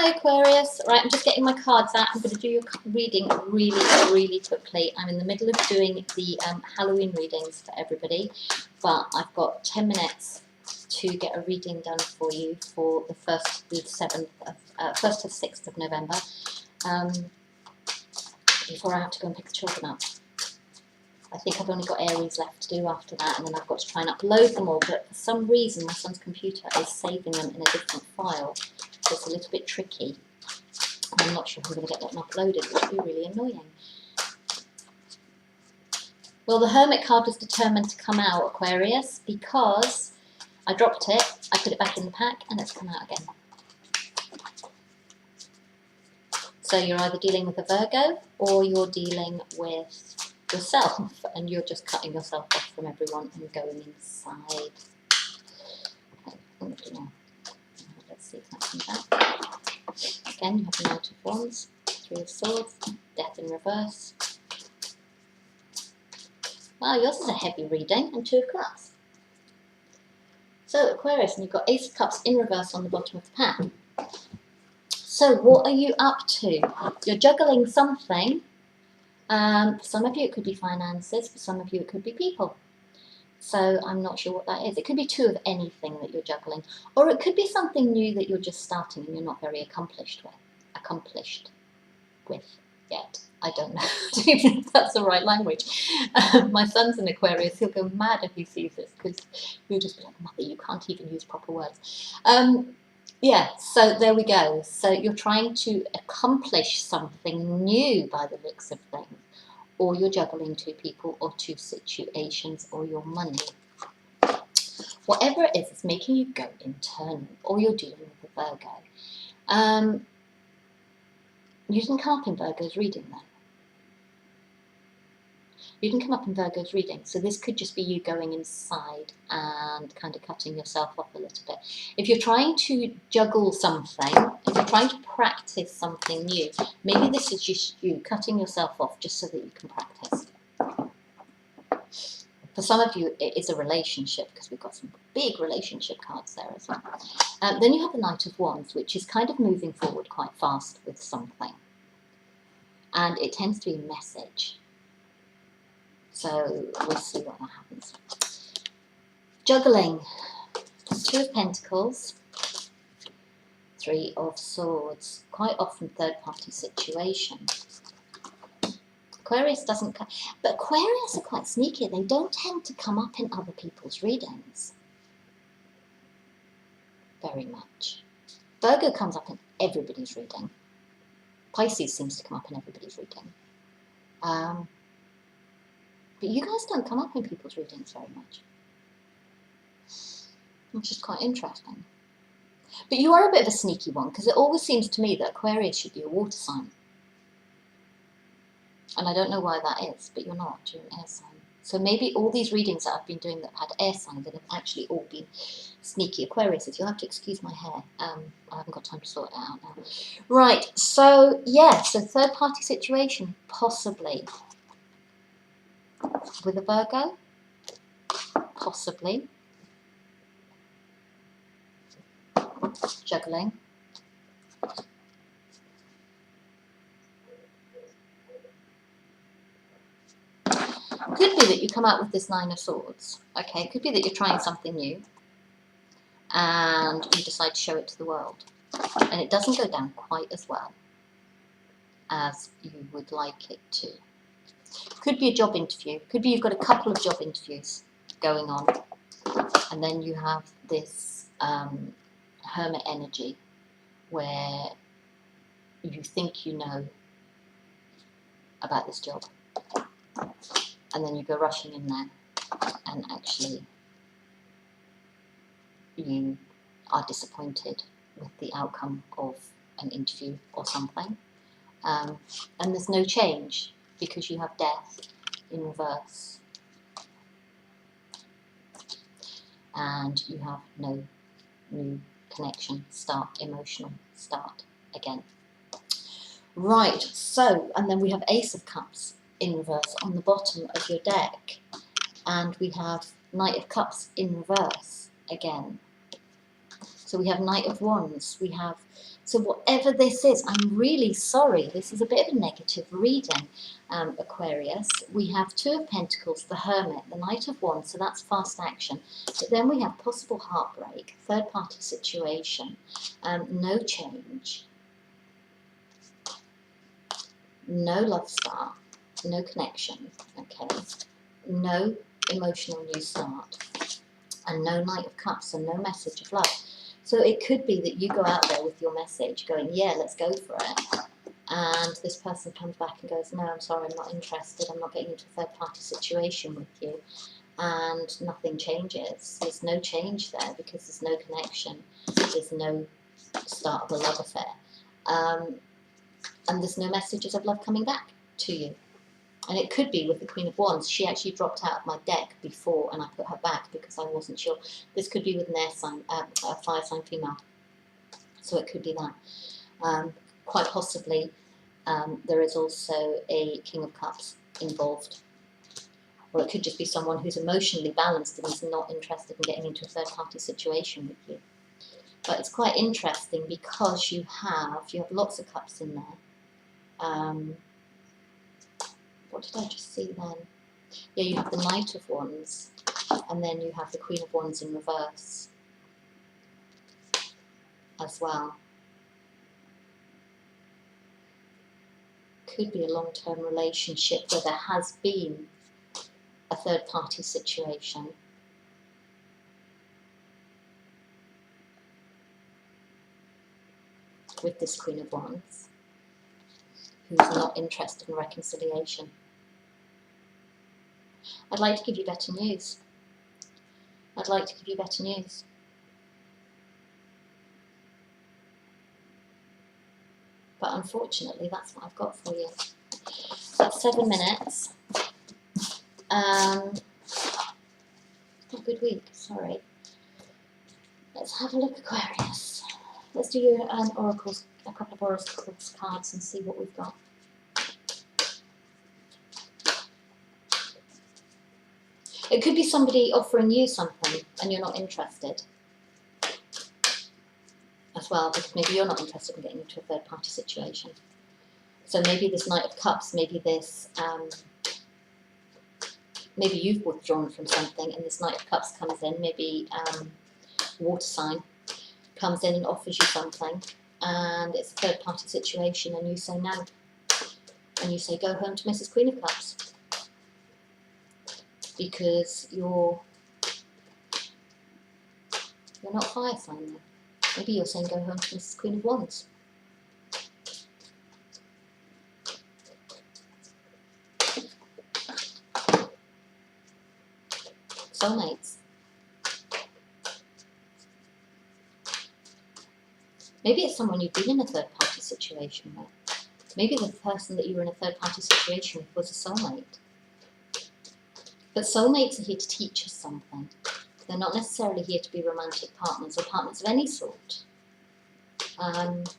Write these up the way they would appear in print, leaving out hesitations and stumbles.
Hi Aquarius. Right, I'm just getting my cards out. I'm going to do your reading really quickly. I'm in the middle of doing the Halloween readings for everybody, but I've got 10 minutes to get a reading done for you for the 1st to the 6th of November, before I have to go and pick the children up. I think I've only got Aries left to do after that, and then I've got to try and upload them all, but for some reason my son's computer is saving them in a different file, so it's a little bit tricky. I'm not sure if I'm going to get that uploaded, which would be really annoying. Well, the Hermit card was determined to come out, Aquarius, because I dropped it, I put it back in the pack, and it's come out again. So you're either dealing with a Virgo, or you're dealing with yourself, and you're just cutting yourself off from everyone and going inside. Okay, let's see if that comes out. Again, you have the Knight of Wands, Three of Swords, Death in reverse. Wow, yours is a heavy reading, and Two of Cups. So Aquarius, and you've got Ace of Cups in reverse on the bottom of the pack. So what are you up to? You're juggling something. For some of you it could be finances, for some of you it could be people. So I'm not sure what that is. It could be two of anything that you're juggling, or it could be something new that you're just starting and you're not very accomplished with yet. I don't know if that's the right language. My son's an Aquarius. He'll go mad if he sees this, because he'll just be like, Mother, you can't even use proper words. Yeah, so there we go. So you're trying to accomplish something new by the looks of things, or you're juggling two people or two situations or your money. Whatever it is, it's making you go internal, or you're dealing with a Virgo. You didn't come up in Virgo's reading then. You didn't come up in Virgo's reading, so this could just be you going inside and kind of cutting yourself off a little bit. If you're trying to juggle something, if you're trying to practice something new, maybe this is just you cutting yourself off just so that you can practice. For some of you, it is a relationship, because we've got some big relationship cards there as well. Then you have the Knight of Wands, which is kind of moving forward quite fast with something. And it tends to be a message. So we'll see what that happens. Juggling. Two of Pentacles. Three of Swords. Quite often third-party situation. Aquarius doesn't come, but Aquarius are quite sneaky. They don't tend to come up in other people's readings very much. Virgo comes up in everybody's reading. Pisces seems to come up in everybody's reading. But you guys don't come up in people's readings very much, which is quite interesting. But you are a bit of a sneaky one, because it always seems to me that Aquarius should be a water sign. And I don't know why that is, but you're not. You're an air sign. So maybe all these readings that I've been doing that have had air signs that have actually all been sneaky Aquariuses. You'll have to excuse my hair. I haven't got time to sort it out now. Right, so yeah, so third party situation, possibly. With a Virgo? Possibly. Juggling. Could be that you come out with this Nine of Swords. Okay, it could be that you're trying something new and you decide to show it to the world. And it doesn't go down quite as well as you would like it to. Could be a job interview. Could be you've got a couple of job interviews going on, and then you have this hermit energy where you think you know about this job, and then you go rushing in there, and actually you are disappointed with the outcome of an interview or something, and there's no change, because you have Death in reverse, and you have no new connection, emotional start again. Right, so, and then we have Ace of Cups in reverse on the bottom of your deck, and we have Knight of Cups in reverse again. So we have Knight of Wands. We have, so whatever this is, I'm really sorry. This is a bit of a negative reading, Aquarius. We have Two of Pentacles, the Hermit, the Knight of Wands, so that's fast action. But then we have possible heartbreak, third party situation, no change, no love start, no connection, okay, no emotional new start, and no Knight of Cups and no message of love. So it could be that you go out there with your message going, yeah, let's go for it. And this person comes back and goes, no, I'm sorry, I'm not interested. I'm not getting into a third party situation with you. And nothing changes. There's no change there because there's no connection. There's no start of a love affair. And there's no messages of love coming back to you. And it could be with the Queen of Wands. She actually dropped out of my deck before and I put her back because I wasn't sure. This could be with an air sign, a fire sign female. So it could be that. Quite possibly there is also a King of Cups involved. Or it could just be someone who's emotionally balanced and is not interested in getting into a third party situation with you. But it's quite interesting because you have lots of cups in there. What did I just see then? Yeah, you have the Knight of Wands, and then you have the Queen of Wands in reverse as well. Could be a long-term relationship where there has been a third-party situation. With this Queen of Wands, who's not interested in reconciliation. I'd like to give you better news. I'd like to give you better news. But unfortunately, that's what I've got for you. That's 7 minutes. Not a good week, sorry. Let's have a look, Aquarius. Let's do your oracles, a couple of oracles cards and see what we've got. It could be somebody offering you something and you're not interested as well, because maybe you're not interested in getting into a third party situation. So maybe this Knight of Cups, maybe this, maybe you've withdrawn from something and this Knight of Cups comes in, maybe water sign comes in and offers you something and it's a third party situation and you say no. And you say go home to Mrs. Queen of Cups. Because you're not fire sign though. Maybe you're saying go home to Mrs. Queen of Wands. Soulmates. Maybe it's someone you've been in a third party situation with. Maybe the person that you were in a third party situation with was a soulmate. But soulmates are here to teach us something. They're not necessarily here to be romantic partners or partners of any sort.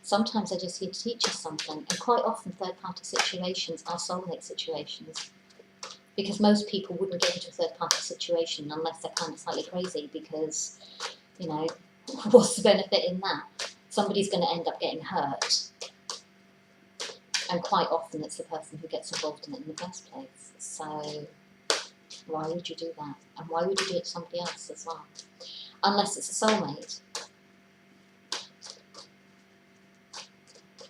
Sometimes they're just here to teach us something. And quite often third-party situations are soulmate situations. Because most people wouldn't get into a third-party situation unless they're kind of slightly crazy because, you know, what's the benefit in that? Somebody's going to end up getting hurt. And quite often it's the person who gets involved in it in the first place. So why would you do that? And why would you do it to somebody else as well? Unless it's a soulmate.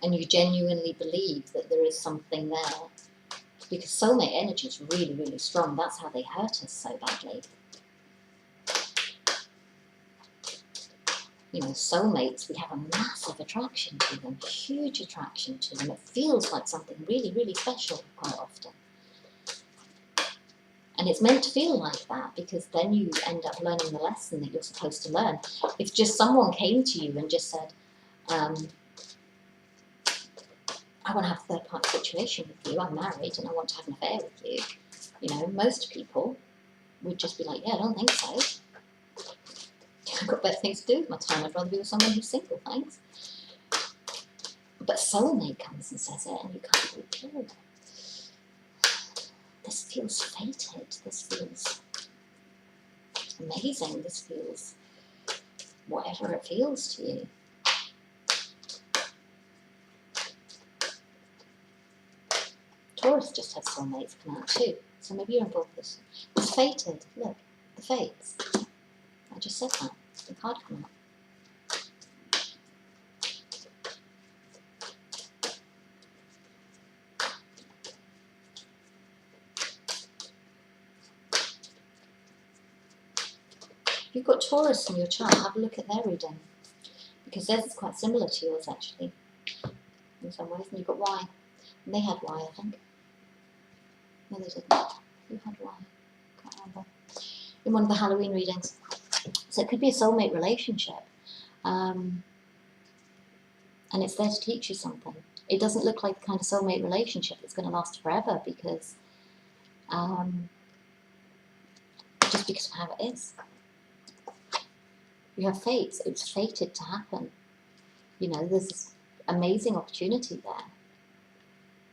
And you genuinely believe that there is something there. Because soulmate energy is really, really strong. That's how they hurt us so badly. You know, soulmates, we have a massive attraction to them. Huge attraction to them. It feels like something really, really special quite often. And it's meant to feel like that because then you end up learning the lesson that you're supposed to learn. If just someone came to you and just said, I want to have a third-party situation with you, I'm married and I want to have an affair with you, you know, most people would just be like, yeah, I don't think so. I've got better things to do with my time. I'd rather be with someone who's single, thanks. But soulmate comes and says it and you can't be, oh, this feels fated, this feels amazing, this feels whatever it feels to you. Taurus just has soulmates come out too, so maybe you're involved with this. It's fated. Look, the fates. I just said that. The card come out. If you've got Taurus in your chart, have a look at their reading, because theirs is quite similar to yours actually, in some ways. And you've got Y, and they had Y, I think. No, they didn't. Who had Y? Can't remember. In one of the Halloween readings. So it could be a soulmate relationship, and it's there to teach you something. It doesn't look like the kind of soulmate relationship that's going to last forever, because just because of how it is. You have fates. It's fated to happen. You know, there's this amazing opportunity there.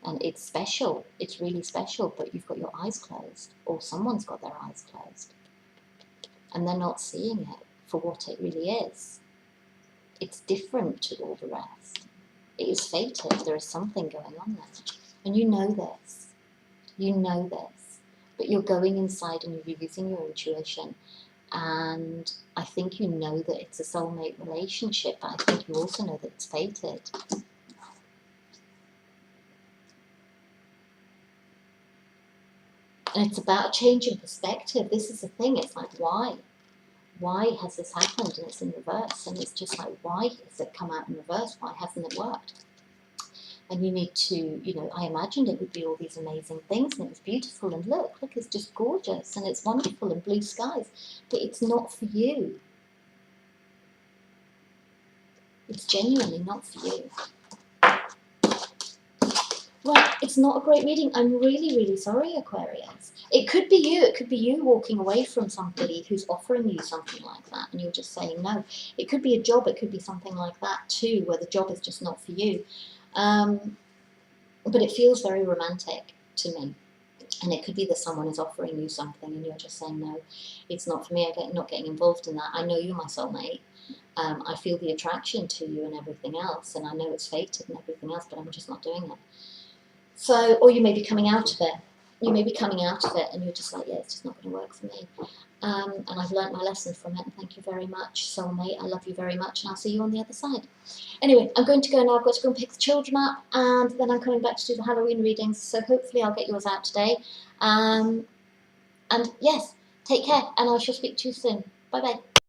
And it's special. It's really special, but you've got your eyes closed, or someone's got their eyes closed. And they're not seeing it for what it really is. It's different to all the rest. It is fated. There is something going on there. And you know this. You know this. But you're going inside and you're using your intuition. And I think you know that it's a soulmate relationship, but I think you also know that it's fated. And it's about a change in perspective. This is the thing. It's like, why? Why has this happened? And it's in reverse. And it's just like, why has it come out in reverse? Why hasn't it worked? And you need to, you know, I imagined it would be all these amazing things, and it was beautiful, and look, it's just gorgeous, and it's wonderful, and blue skies, but it's not for you. It's genuinely not for you. Well, it's not a great reading. I'm really, really sorry, Aquarius. It could be you. It could be you walking away from somebody who's offering you something like that, and you're just saying no. It could be a job. It could be something like that too, where the job is just not for you. But it feels very romantic to me. And it could be that someone is offering you something and you're just saying, no, it's not for me. I'm not getting involved in that. I know you're my soulmate. I feel the attraction to you and everything else. And I know it's fated and everything else, but I'm just not doing it. So, or you may be coming out of it. You may be coming out of it and you're just like, yeah, it's just not going to work for me. And I've learnt my lesson from it. And thank you very much, soulmate. I love you very much. And I'll see you on the other side. Anyway, I'm going to go now. I've got to go and pick the children up. And then I'm coming back to do the Halloween readings. So hopefully I'll get yours out today. And yes, take care. And I shall speak to you soon. Bye-bye.